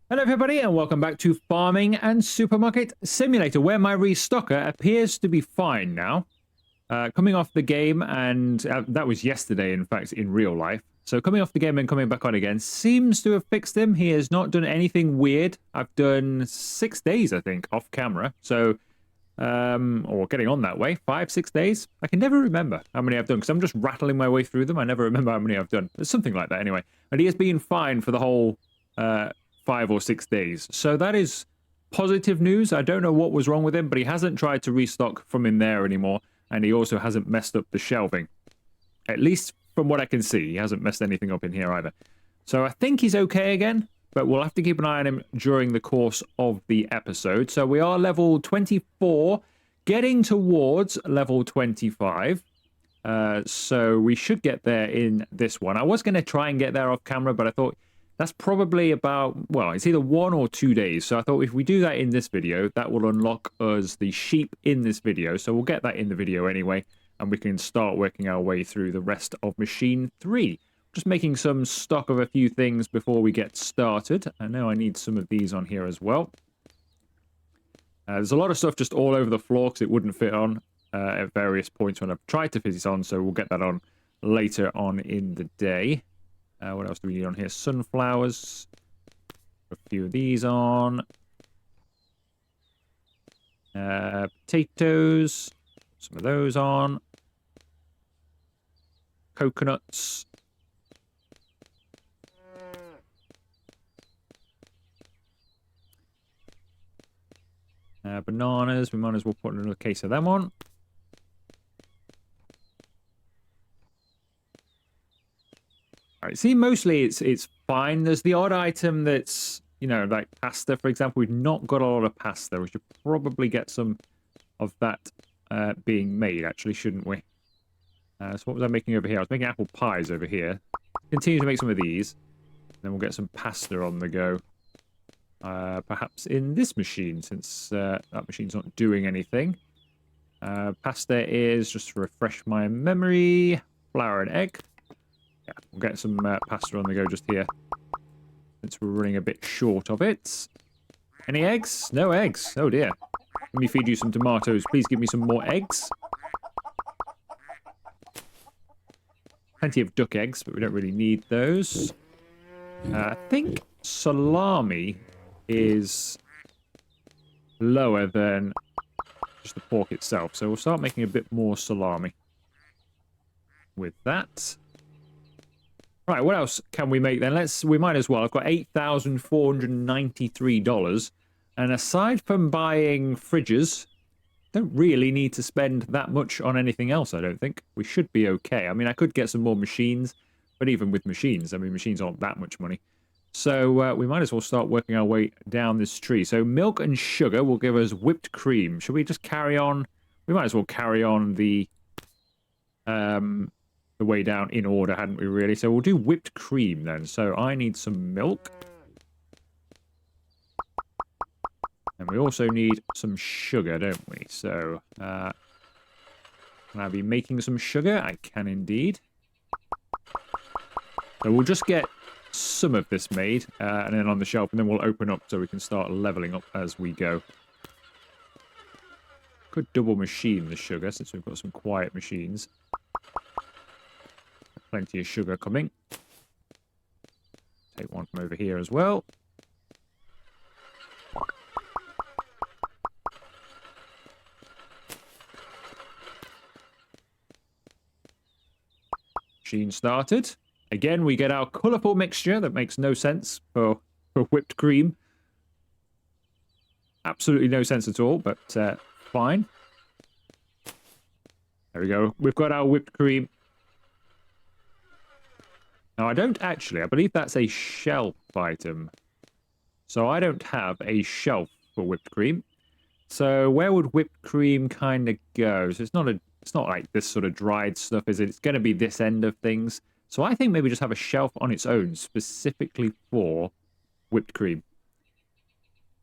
Hello everybody and welcome back to Farming and Supermarket Simulator, where my restocker appears to be fine now. Coming off the game, and that was yesterday in fact in real life. So coming off the game and coming back on again seems to have fixed him. He has not done anything weird. I've done 6 days I think off camera. So or getting on that way, 5-6 days. I can never remember how many I've done because I'm just rattling my way through them. I never remember how many I've done. It's something like that anyway. And he has been fine for the whole 5 or 6 days. So that is positive news. I don't know what was wrong with him, but he hasn't tried to restock from in there anymore. And he also hasn't messed up the shelving. At least from what I can see, he hasn't messed anything up in here either. So I think he's okay again, but we'll have to keep an eye on him during the course of the episode. So we are level 24, getting towards level 25. So we should get there in this one. I was going to try and get there off camera, but I thought that's probably about, well, it's either 1 or 2 days. So I thought if we do that in this video, that will unlock us the sheep in this video. So we'll get that in the video anyway, and we can start working our way through the rest of Machine 3. Just making some stock of a few things before we get started. I know I need some of these on here as well. There's a lot of stuff just all over the floor because it wouldn't fit on at various points when I've tried to fit it on. So we'll get that on later on in the day. What else do we need on here? Sunflowers. A few of these on. Potatoes. Some of those on. Coconuts. Bananas. We might as well put another case of them on. Alright, see, mostly it's fine. There's the odd item that's, you know, like pasta, for example. We've not got a lot of pasta. We should probably get some of that being made, actually, shouldn't we? So what was I making over here? I was making apple pies over here. Continue to make some of these. Then we'll get some pasta on the go. Perhaps in this machine, since that machine's not doing anything. Pasta is, just to refresh my memory, flour and egg. Yeah, we'll get some pasta on the go just here, since we're running a bit short of it. Any eggs? No eggs. Oh dear. Let me feed you some tomatoes. Please give me some more eggs. Plenty of duck eggs, but we don't really need those. I think salami is lower than just the pork itself. So we'll start making a bit more salami with that. Right, what else can we make then? We might as well. I've got $8,493. And aside from buying fridges, don't really need to spend that much on anything else, I don't think. We should be okay. I mean, I could get some more machines, but even with machines, I mean, machines aren't that much money. So we might as well start working our way down this tree. So milk and sugar will give us whipped cream. Should we just carry on? We might as well carry on the way down in order, hadn't we, really? So we'll do whipped cream then. So I need some milk. And we also need some sugar, don't we? So can I be making some sugar? I can indeed. So we'll just get some of this made and then on the shelf, and then we'll open up so we can start leveling up as we go. Could double machine the sugar since we've got some quiet machines. Plenty of sugar coming. Take one from over here as well. Machine started. Again, we get our colourful mixture that makes no sense for whipped cream. Absolutely no sense at all, but fine. There we go. We've got our whipped cream. Now, I don't actually. I believe that's a shelf item. So I don't have a shelf for whipped cream. So where would whipped cream kind of go? So it's not like this sort of dried stuff, is it? It's going to be this end of things. So I think maybe just have a shelf on its own specifically for whipped cream.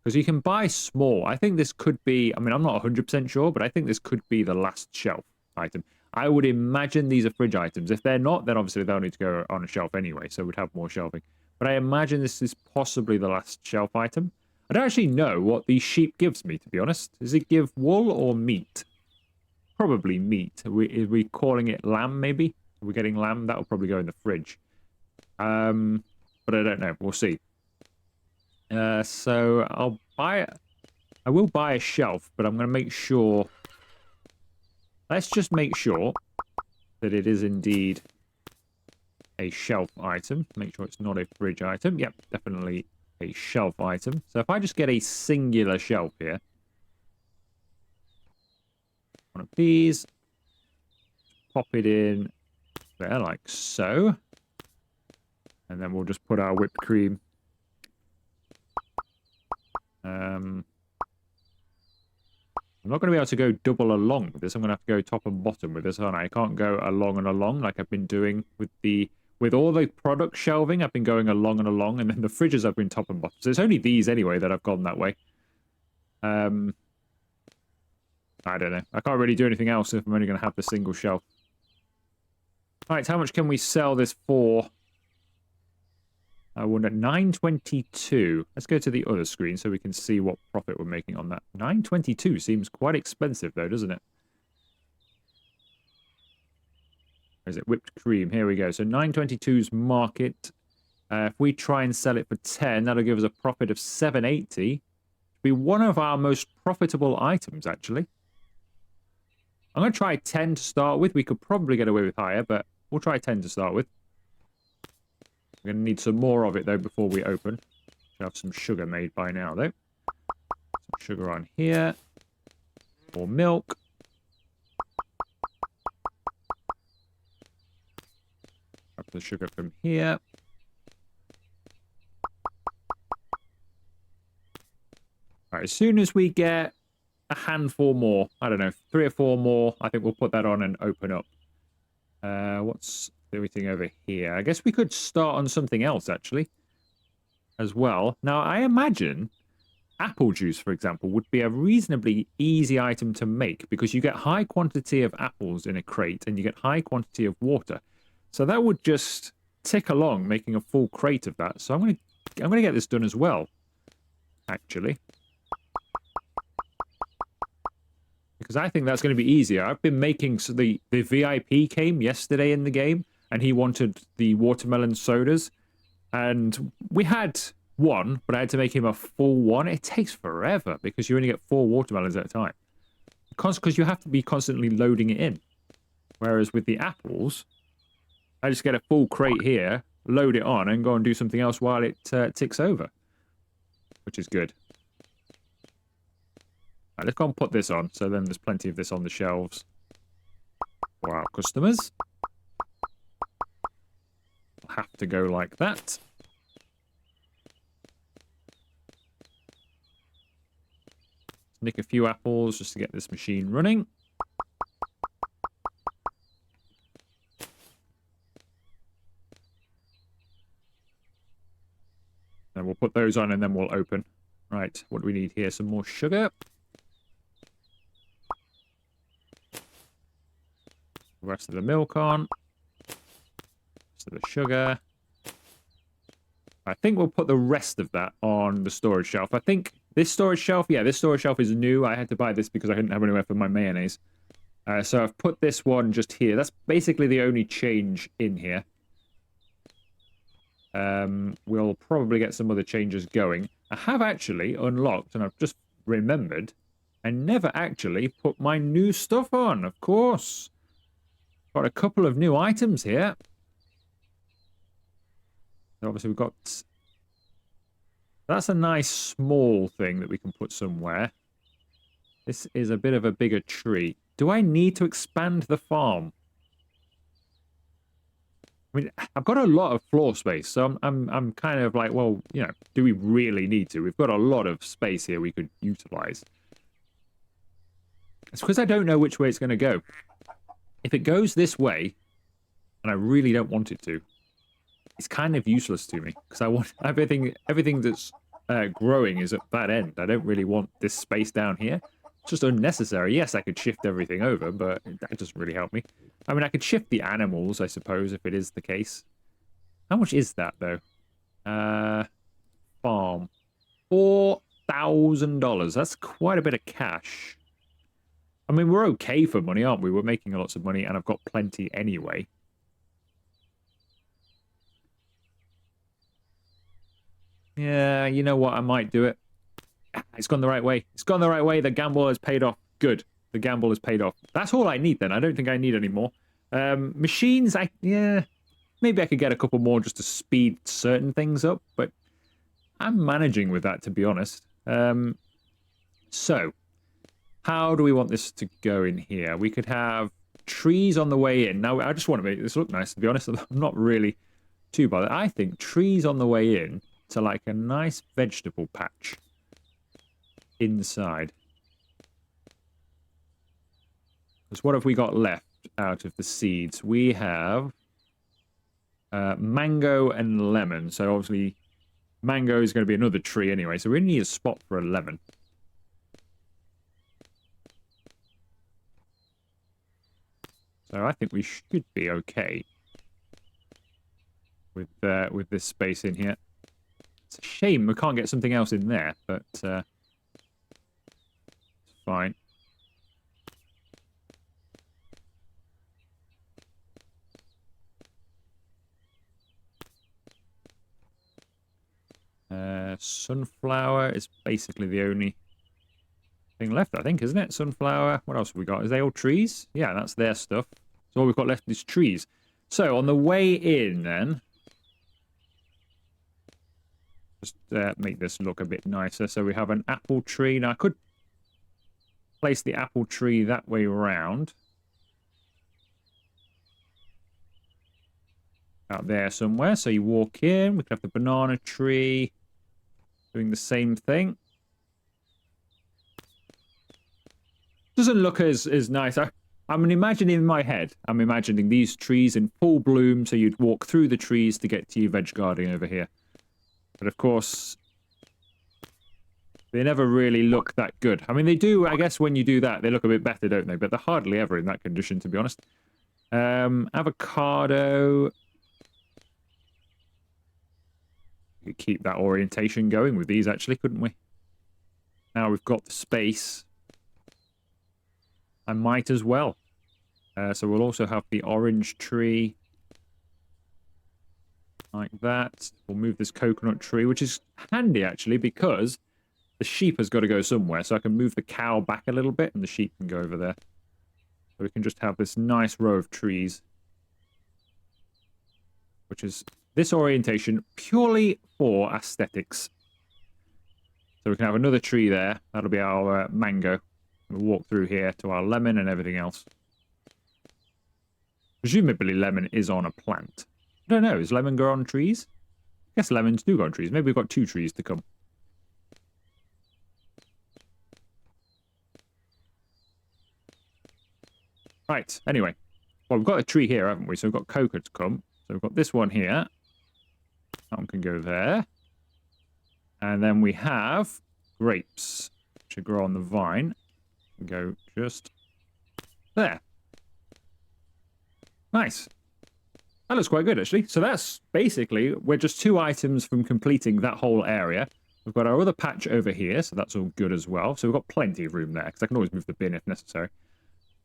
Because you can buy small. I think this could be, I mean, I'm not 100% sure, but I think this could be the last shelf item. I would imagine these are fridge items. If they're not, then obviously they'll need to go on a shelf anyway, so we'd have more shelving. But I imagine this is possibly the last shelf item. I don't actually know what the sheep gives me, to be honest. Does it give wool or meat? Probably meat. Are we calling it lamb, maybe? Are we getting lamb? That'll probably go in the fridge. But I don't know. We'll see. So I'll buy... I will buy a shelf, but I'm going to make sure... Let's just make sure that it is indeed a shelf item. Make sure it's not a fridge item. Yep, definitely a shelf item. So if I just get a singular shelf here, one of these, pop it in there like so, and then we'll just put our whipped cream. I'm not going to be able to go double along with this. I'm going to have to go top and bottom with this, aren't I? I can't go along and along like I've been doing with all the product shelving. I've been going along and along, and then the fridges I've been top and bottom. So it's only these anyway that I've gone that way. I don't know. I can't really do anything else if I'm only going to have the single shelf. All right, how much can we sell this for? I wonder, 922. Let's go to the other screen so we can see what profit we're making on that. 922 seems quite expensive though, doesn't it? Or is it whipped cream? Here we go. So 922's market. If we try and sell it for 10, that'll give us a profit of 780. Be one of our most profitable items, actually. I'm going to try 10 to start with. We could probably get away with higher, but we'll try 10 to start with. We're going to need some more of it, though, before we open. Should have some sugar made by now, though. Some sugar on here. More milk. Grab the sugar from here. All right, as soon as we get a handful more, I don't know, 3 or 4 more, I think we'll put that on and open up. What's everything over here? I guess we could start on something else, actually, as well. Now, I imagine apple juice, for example, would be a reasonably easy item to make because you get high quantity of apples in a crate and you get high quantity of water. So that would just tick along, making a full crate of that. So I'm gonna get this done as well, actually. Because I think that's going to be easier. I've been making... So the VIP came yesterday in the game, and he wanted the watermelon sodas. And we had one, but I had to make him a full one. It takes forever, because you only get 4 watermelons at a time. Because you have to be constantly loading it in. Whereas with the apples, I just get a full crate here, load it on, and go and do something else while it ticks over. Which is good. Right, let's go and put this on, so then there's plenty of this on the shelves for our customers. We'll have to go like that. Nick a few apples just to get this machine running. And we'll put those on and then we'll open. Right, what do we need here? Some more sugar. The rest of the milk on. Rest of the sugar. I think we'll put the rest of that on the storage shelf. I think this storage shelf, yeah, this storage shelf is new. I had to buy this because I couldn't have anywhere for my mayonnaise. So I've put this one just here. That's basically the only change in here. We'll probably get some other changes going. I have actually unlocked, and I've just remembered, I never actually put my new stuff on, of course. Got a couple of new items here. So obviously we've got... That's a nice small thing that we can put somewhere. This is a bit of a bigger tree. Do I need to expand the farm? I mean, I've got a lot of floor space, so I'm kind of like, well, you know, do we really need to? We've got a lot of space here we could utilize. It's because I don't know which way it's going to go. If it goes this way, and I really don't want it to, it's kind of useless to me because I want everything that's growing is at that end. I don't really want this space down here. It's just unnecessary. Yes, I could shift everything over, but that doesn't really help me. I mean, I could shift the animals, I suppose, if it is the case. How much is that, though? Farm. $4,000. That's quite a bit of cash. I mean, we're okay for money, aren't we? We're making lots of money, and I've got plenty anyway. Yeah, you know what? I might do it. It's gone the right way. It's gone the right way. The gamble has paid off. Good. The gamble has paid off. That's all I need then. I don't think I need any more. Machines, yeah, maybe I could get a couple more just to speed certain things up, but I'm managing with that, to be honest. So, how do we want this to go in here? We could have trees on the way in. Now, I just want to make this look nice, to be honest. I'm not really too bothered. I think trees on the way in to like a nice vegetable patch inside. Because what have we got left out of the seeds? We have mango and lemon. So obviously mango is going to be another tree anyway. So we need a spot for a lemon. So I think we should be okay with this space in here. It's a shame we can't get something else in there, but it's fine. Sunflower is basically the only thing left, I think, isn't it? Sunflower. What else have we got? Is they all trees? Yeah, that's their stuff. So all we've got left is trees. So on the way in, then, just make this look a bit nicer. So we have an apple tree. Now I could place the apple tree that way around. Out there somewhere. So you walk in. We could have the banana tree doing the same thing. Doesn't look as nice. I'm imagining in my head, I'm imagining these trees in full bloom, so you'd walk through the trees to get to your veg garden over here. But of course, they never really look that good. I mean, they do, I guess when you do that, they look a bit better, don't they? But they're hardly ever in that condition, to be honest. Avocado. We could keep that orientation going with these, actually, couldn't we? Now we've got the space. I might as well. So we'll also have the orange tree. Like that. We'll move this coconut tree, which is handy, actually, because the sheep has got to go somewhere. So I can move the cow back a little bit, and the sheep can go over there. So we can just have this nice row of trees. Which is this orientation purely for aesthetics. So we can have another tree there. That'll be our mango. We'll walk through here to our lemon and everything else. Presumably lemon is on a plant. I don't know. Is lemon grow on trees? I guess lemons do grow on trees. Maybe we've got 2 trees to come. Right. Anyway. Well, we've got a tree here, haven't we? So we've got cocoa to come. So we've got this one here. That one can go there. And then we have grapes, which grow on the vine. Go just there. Nice. That looks quite good, actually. So that's basically, we're just 2 items from completing that whole area. We've got our other patch over here, so that's all good as well. So we've got plenty of room there, because I can always move the bin if necessary.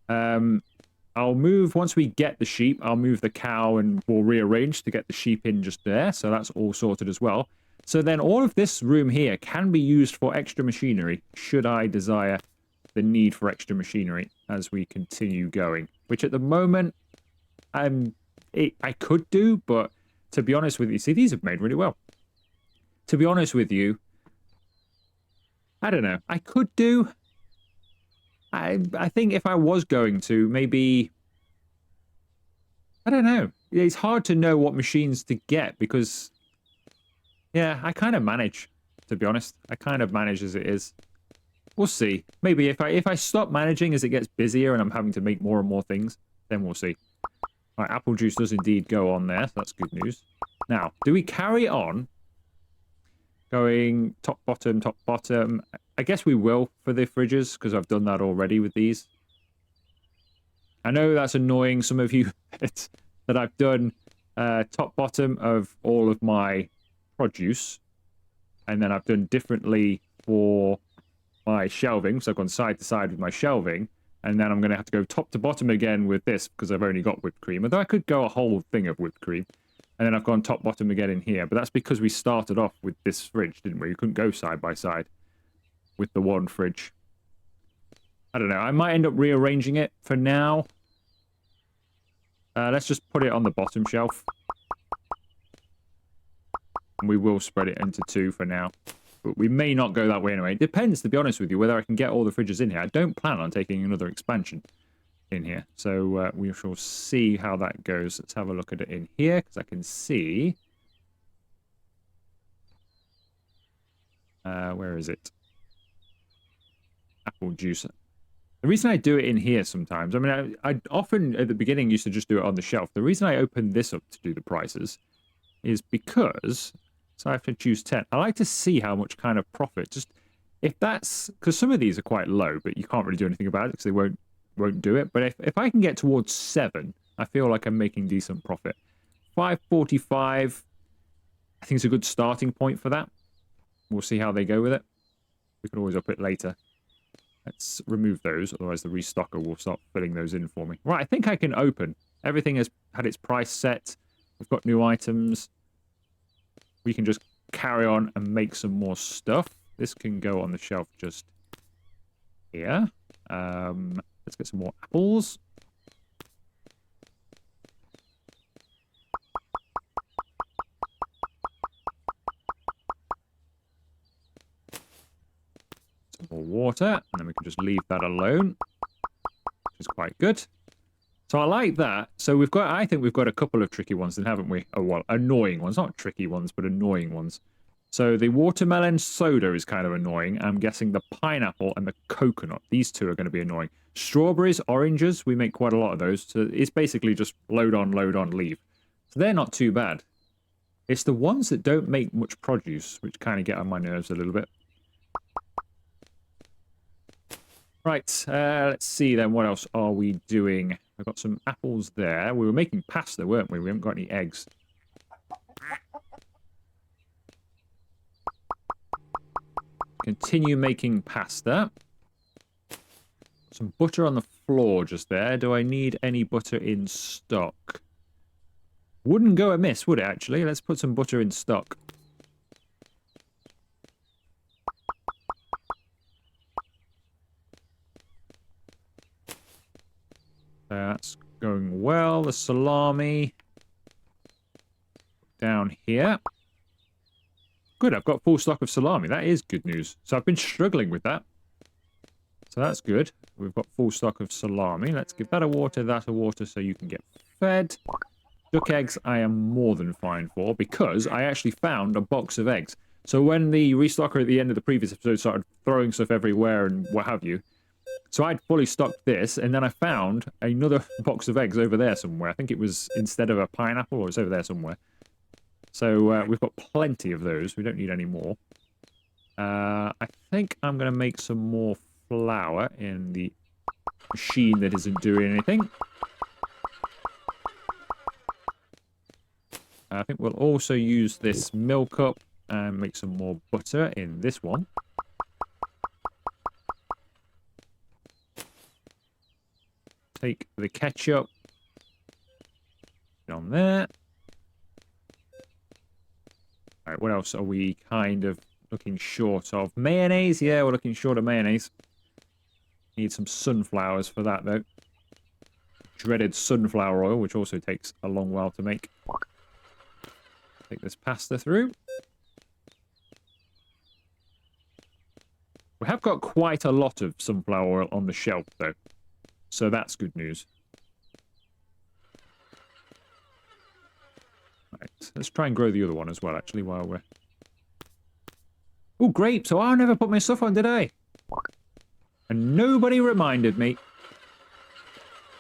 I'll move, once we get the sheep, I'll move the cow and we'll rearrange to get the sheep in just there. So that's all sorted as well. So then all of this room here can be used for extra machinery, should I desire the need for extra machinery as we continue going. Which at the moment, I could do, but to be honest with you, see, these have made really well. To be honest with you, I don't know. I could do. I think if I was going to, maybe, I don't know. It's hard to know what machines to get because, yeah, I kind of manage, to be honest. I kind of manage as it is. We'll see. Maybe if I stop managing as it gets busier and I'm having to make more and more things, then we'll see. All right, apple juice does indeed go on there, so that's good news. Now, do we carry on going top, bottom, top, bottom? I guess we will for the fridges, because I've done that already with these. I know that's annoying some of you that I've done top, bottom of all of my produce. And then I've done differently for my shelving. So I've gone side to side with my shelving. And then I'm going to have to go top to bottom again with this because I've only got whipped cream. Although I could go a whole thing of whipped cream. And then I've gone top bottom again in here. But that's because we started off with this fridge, didn't we? You couldn't go side by side with the one fridge. I don't know. I might end up rearranging it for now. Let's just put it on the bottom shelf. And we will spread it into two for now. But we may not go that way anyway. It depends, to be honest with you, whether I can get all the fridges in here. I don't plan on taking another expansion in here. So we shall see how that goes. Let's have a look at it in here, because I can see... where is it? Apple juice. The reason I do it in here sometimes, I mean, I often at the beginning used to just do it on the shelf. The reason I opened this up to do the prices is because, so I have to choose 10. I like to see how much kind of profit, just if that's, because some of these are quite low, but you can't really do anything about it because they won't do it. But if I can get towards 7, I feel like I'm making decent profit. 545, I think it's a good starting point for that. We'll see how they go with it. We can always up it later. Let's remove those, otherwise the restocker will start filling those in for me. Right, I think I can open. Everything has had its price set. We've got new items. We can just carry on and make some more stuff. This can go on the shelf just here. Let's get some more apples. More water, and then we can just leave that alone, which is quite good. So I like that. So we've got, I think we've got a couple of tricky ones then, haven't we? Oh, well, annoying ones, not tricky ones, but annoying ones. So the watermelon soda is kind of annoying. I'm guessing the pineapple and the coconut, these two are going to be annoying. Strawberries, oranges, we make quite a lot of those. So it's basically just load on, leave. So they're not too bad. It's the ones that don't make much produce, which kind of get on my nerves a little bit. Right, let's see then, what else are we doing? I've got some apples there. We were making pasta, weren't we? We haven't got any eggs. Continue making pasta. Some butter on the floor just there. Do I need any butter in stock? Wouldn't go amiss, would it, actually? Let's put some butter in stock. That's going well. The salami down here. Good, I've got full stock of salami. That is good news. So I've been struggling with that. So that's good. We've got full stock of salami. Let's give that a water so you can get fed. Duck eggs I am more than fine for because I actually found a box of eggs. So when the restocker at the end of the previous episode started throwing stuff everywhere and what have you, so I'd fully stocked this, and then I found another box of eggs over there somewhere. I think it was instead of a pineapple, or it's over there somewhere. So we've got plenty of those. We don't need any more. I think I'm going to make some more flour in the machine that isn't doing anything. I think we'll also use this milk up and make some more butter in this one. Take the ketchup on there. All right, what else are we kind of looking short of? Mayonnaise? Yeah, we're looking short of mayonnaise. Need some sunflowers for that, though. Dreaded sunflower oil, which also takes a long while to make. Take this pasta through. We have got quite a lot of sunflower oil on the shelf, though. So that's good news. Right, let's try and grow the other one as well, actually, while we're... Oh, grapes! Oh, I never put my stuff on, did I? And nobody reminded me.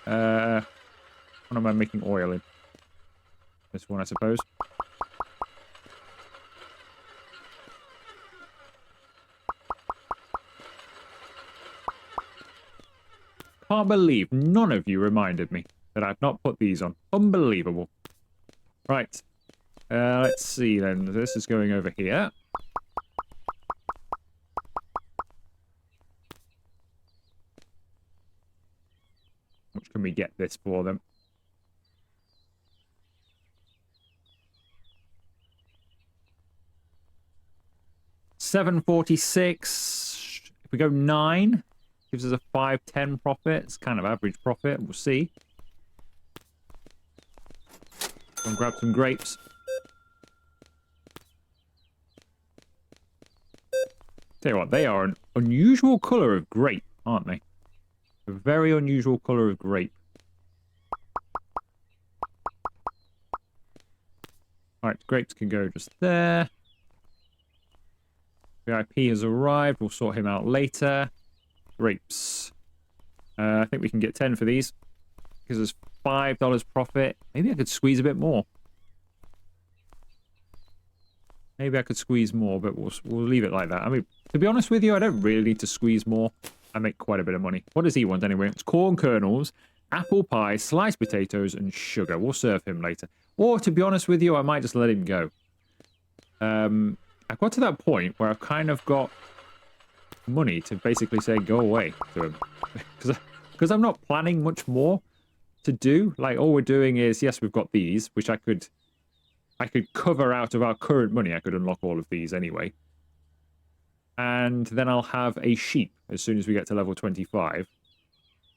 What am I making oil in? This one, I suppose. Can't believe none of you reminded me that I've not put these on. Unbelievable. Right. Let's see then. This is going over here. How much can we get this for them? $7.46. If we go 9, gives us a 5.10 profit. It's kind of average profit. We'll see. Go and grab some grapes. Tell you what, they are an unusual colour of grape, aren't they? A very unusual colour of grape. Alright, grapes can go just there. VIP has arrived. We'll sort him out later. Grapes. I think we can get 10 for these. Because there's $5 profit. Maybe I could squeeze a bit more. Maybe I could squeeze more, but we'll leave it like that. I mean, to be honest with you, I don't really need to squeeze more. I make quite a bit of money. What does he want anyway? It's corn kernels, apple pie, sliced potatoes, and sugar. We'll serve him later. Or, to be honest with you, I might just let him go. I've got to that point where I've kind of got money to basically say go away to him. Because I'm not planning much more to do. Like, all we're doing is, yes, we've got these, which I could cover out of our current money. I could unlock all of these anyway. And then I'll have a sheep as soon as we get to level 25.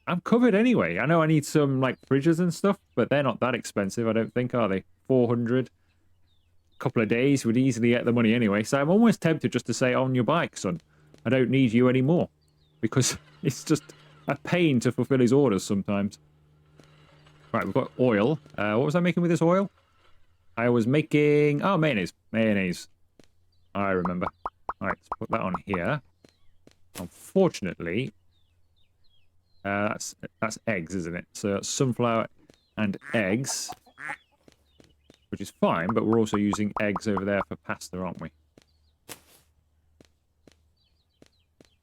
I'm covered anyway. I know I need some, like, fridges and stuff, but they're not that expensive, I don't think, are they? 400. Couple of days would easily get the money anyway. So I'm almost tempted just to say, on your bike, son. I don't need you anymore. Because it's just a pain to fulfill his orders sometimes. Right, we've got oil. What was I making with this oil? I was making... Oh, mayonnaise. Mayonnaise. I remember. Alright, let's put that on here. Unfortunately, that's eggs, isn't it? So that's sunflower and eggs. Which is fine, but we're also using eggs over there for pasta, aren't we?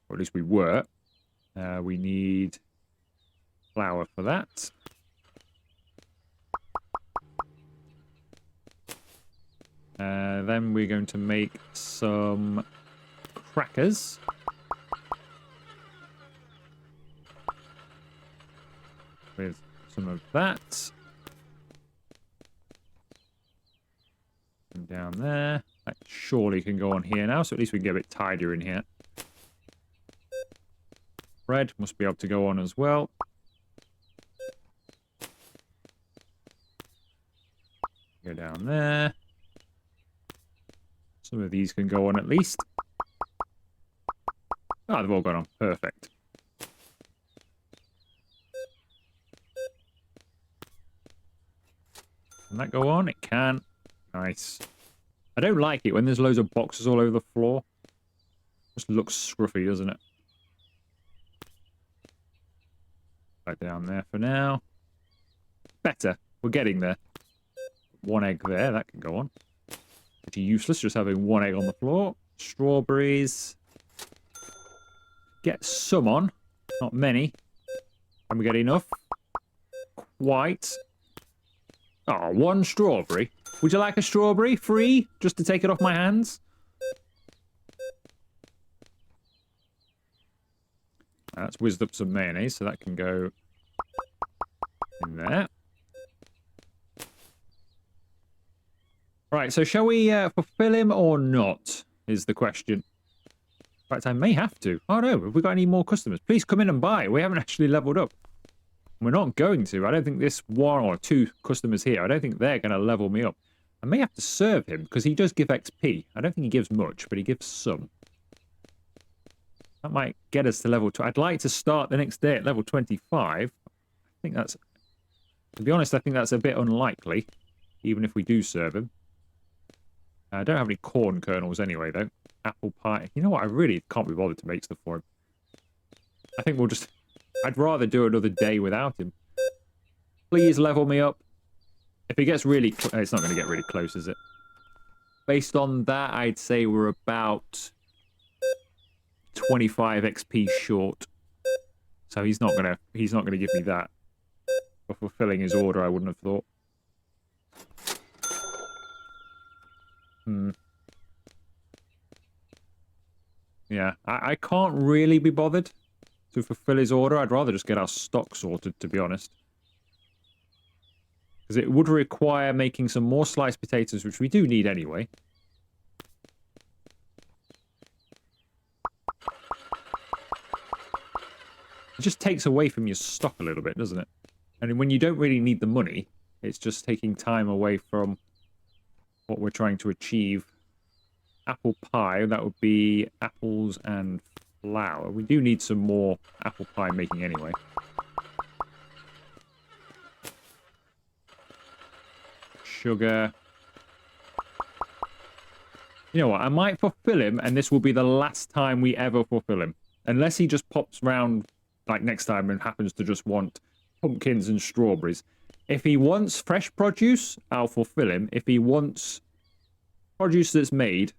Or at least we were. We need flour for that. Then we're going to make some crackers. With some of that. And down there. That surely can go on here now, so at least we can get a bit tidier in here. Bread must be able to go on as well. Go down there. Some of these can go on at least. Ah, they've all gone on. Perfect. Can that go on? It can. Nice. I don't like it when there's loads of boxes all over the floor. Just looks scruffy, doesn't it? Right down there for now. Better. We're getting there. One egg there. That can go on. Pretty useless just having one egg on the floor. Strawberries. Get some on. Not many. Can we get enough? Quite. Oh, one strawberry. Would you like a strawberry? Free? Just to take it off my hands? That's whizzed up some mayonnaise, so that can go in there. Right, so shall we fulfill him or not, is the question. In fact, I may have to. Oh no, have we got any more customers? Please come in and buy. We haven't actually leveled up. We're not going to. I don't think this one or two customers here, I don't think they're going to level me up. I may have to serve him, because he does give XP. I don't think he gives much, but he gives some. That might get us to level 2. I'd like to start the next day at level 25. I think that's... To be honest, I think that's a bit unlikely, even if we do serve him. I don't have any corn kernels anyway, though. Apple pie. You know what? I really can't be bothered to make stuff for him. I think we'll just... I'd rather do another day without him. Please level me up. If he gets really... It's not going to get really close, is it? Based on that, I'd say we're about 25 XP short. So he's not gonna give me that for fulfilling his order, I wouldn't have thought. Hmm. Yeah, I can't really be bothered to fulfill his order. I'd rather just get our stock sorted, to be honest. Because it would require making some more sliced potatoes, which we do need anyway. It just takes away from your stock a little bit, doesn't it? And when you don't really need the money, it's just taking time away from what we're trying to achieve. Apple pie, that would be apples and flour. We do need some more apple pie making anyway. Sugar. You know what? I might fulfill him, and this will be the last time we ever fulfill him. Unless he just pops round like next time and happens to just want pumpkins and strawberries. If he wants fresh produce, I'll fulfill him. If he wants produce that's made,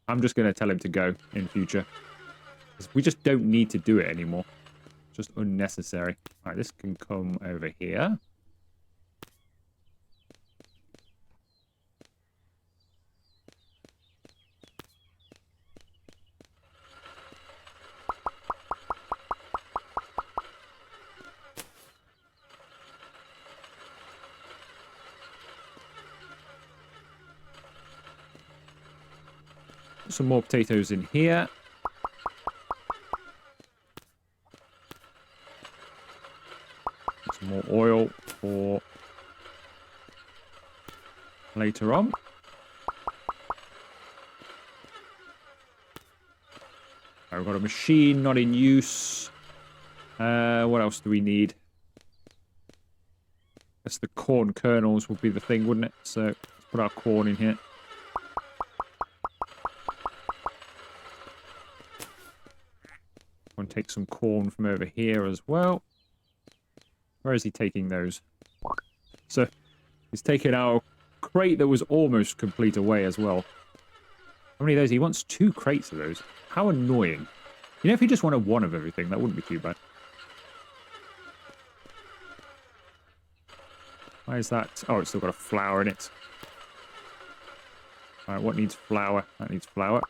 I'm just going to tell him to go in future. We just don't need to do it anymore. Just unnecessary. All right, this can come over here. Some more potatoes in here. Some more oil for later on. Right, we've got a machine not in use. What else do we need? I guess the corn kernels would be the thing, wouldn't it? So let's put our corn in here. And take some corn from over here as well. Where is he taking those? So he's taking our crate that was almost complete away as well. How many of those? He wants 2 crates of those. How annoying. You know, if he just wanted 1 of everything, that wouldn't be too bad. Why is that? Oh, it's still got a flour in it. All right, what needs flour? That needs flour.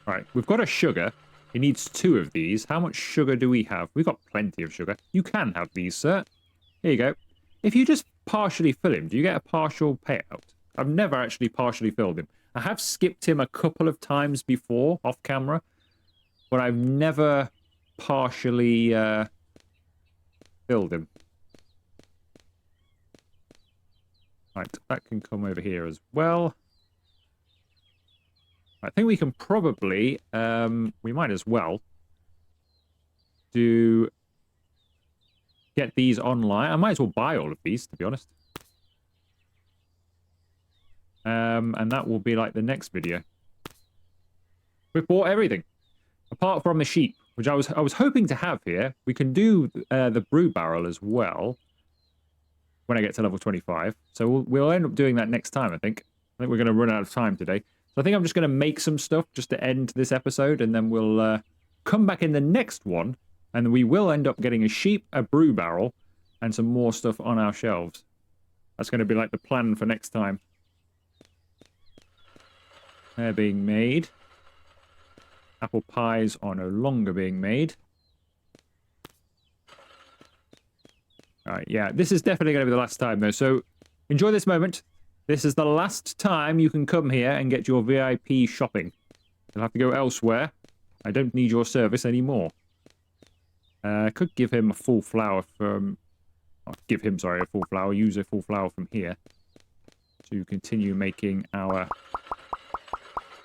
All right, we've got a sugar. He needs 2 of these. How much sugar do we have? We've got plenty of sugar. You can have these, sir. Here you go. If you just partially fill him, do you get a partial payout? I've never actually partially filled him. I have skipped him a couple of times before, off camera, but I've never partially filled him. Right, that can come over here as well. I think we can probably, we might as well get these online. I might as well buy all of these, to be honest. And that will be like the next video. We've bought everything, apart from the sheep, which I was hoping to have here. We can do the brew barrel as well when I get to level 25. So we'll end up doing that next time, I think. I think we're going to run out of time today. So I think I'm just going to make some stuff just to end this episode, and then we'll come back in the next one, and we will end up getting a sheep, a brew barrel, and some more stuff on our shelves. That's going to be like the plan for next time. They're being made. Apple pies are no longer being made. All right, yeah, this is definitely going to be the last time, though. So enjoy this moment. This is the last time you can come here and get your VIP shopping. You'll have to go elsewhere. I don't need your service anymore. I could give him a full flour from... Oh, give him, sorry, a full flour. Use a full flour from here to continue making our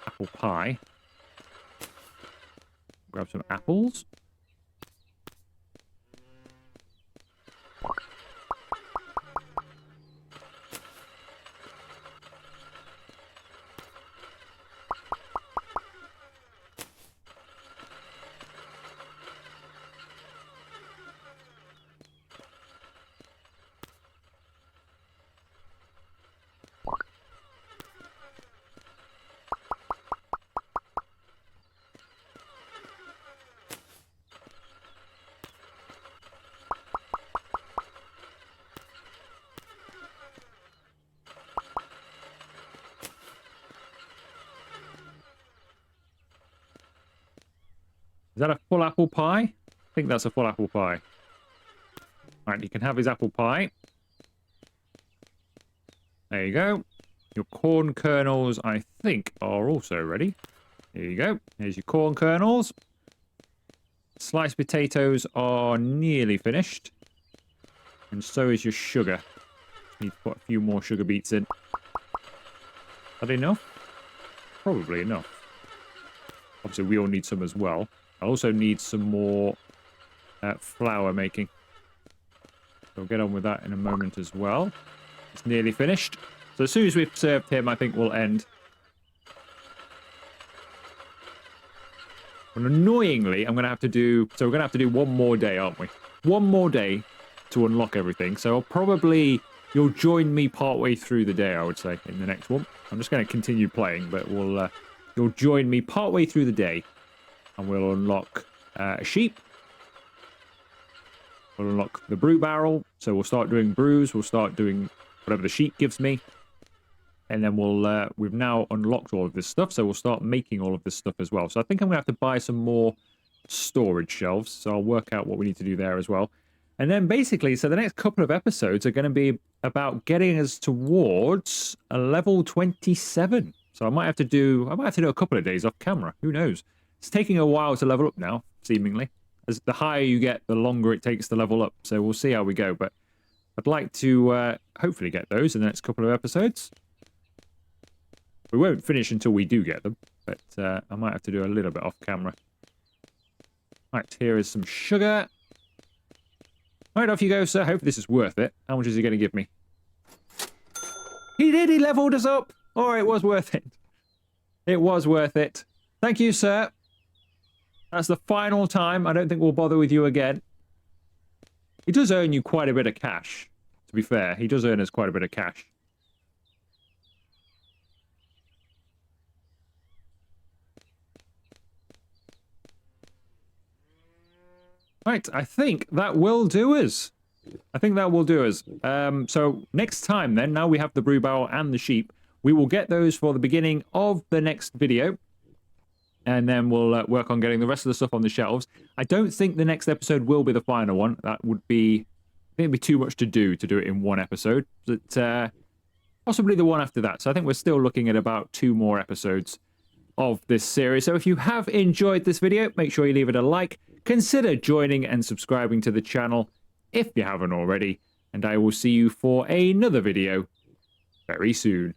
apple pie. Grab some apples. that a full apple pie? I think that's a full apple pie. All right, you can have his apple pie. There you go. Your corn kernels, I think, are also ready. Here you go. Here's your corn kernels. Sliced potatoes are nearly finished. And so is your sugar. Need to put a few more sugar beets in. Are they enough? Probably enough. Obviously, we all need some as well. I also need some more flour making. So we'll get on with that in a moment as well. It's nearly finished. So as soon as we've served him, I think we'll end. And annoyingly, I'm going to have to do... So we're going to have to do one more day, aren't we? One more day to unlock everything. So I'll probably... You'll join me partway through the day, I would say, in the next one. I'm just going to continue playing, but we'll... You'll join me partway through the day. And we'll unlock a sheep. We'll unlock the brew barrel. So we'll start doing brews. We'll start doing whatever the sheep gives me. And then we've now unlocked all of this stuff, so we'll start making all of this stuff as well. So I think I'm going to have to buy some more storage shelves, so I'll work out what we need to do there as well. And then basically, so the next couple of episodes are going to be about getting us towards a level 27. So I might have to do a couple of days off camera. Who knows? It's taking a while to level up now, seemingly. As the higher you get, the longer it takes to level up. So we'll see how we go. But I'd like to hopefully get those in the next couple of episodes. We won't finish until we do get them, but I might have to do a little bit off camera. Right, here is some sugar. Right, off you go, sir. Hope this is worth it. How much is he going to give me? He did! He leveled us up! Oh, it was worth it. It was worth it. Thank you, sir. That's the final time. I don't think we'll bother with you again. He does earn you quite a bit of cash, to be fair. He does earn us quite a bit of cash. Right, I think that will do us. So next time then, now we have the brew barrel and the sheep, we will get those for the beginning of the next video. And then we'll work on getting the rest of the stuff on the shelves. I don't think the next episode will be the final one. That would be... I think it'd be too much to do it in one episode. But possibly the one after that. So I think we're still looking at about 2 more episodes of this series. So if you have enjoyed this video, make sure you leave it a like. Consider joining and subscribing to the channel if you haven't already. And I will see you for another video very soon.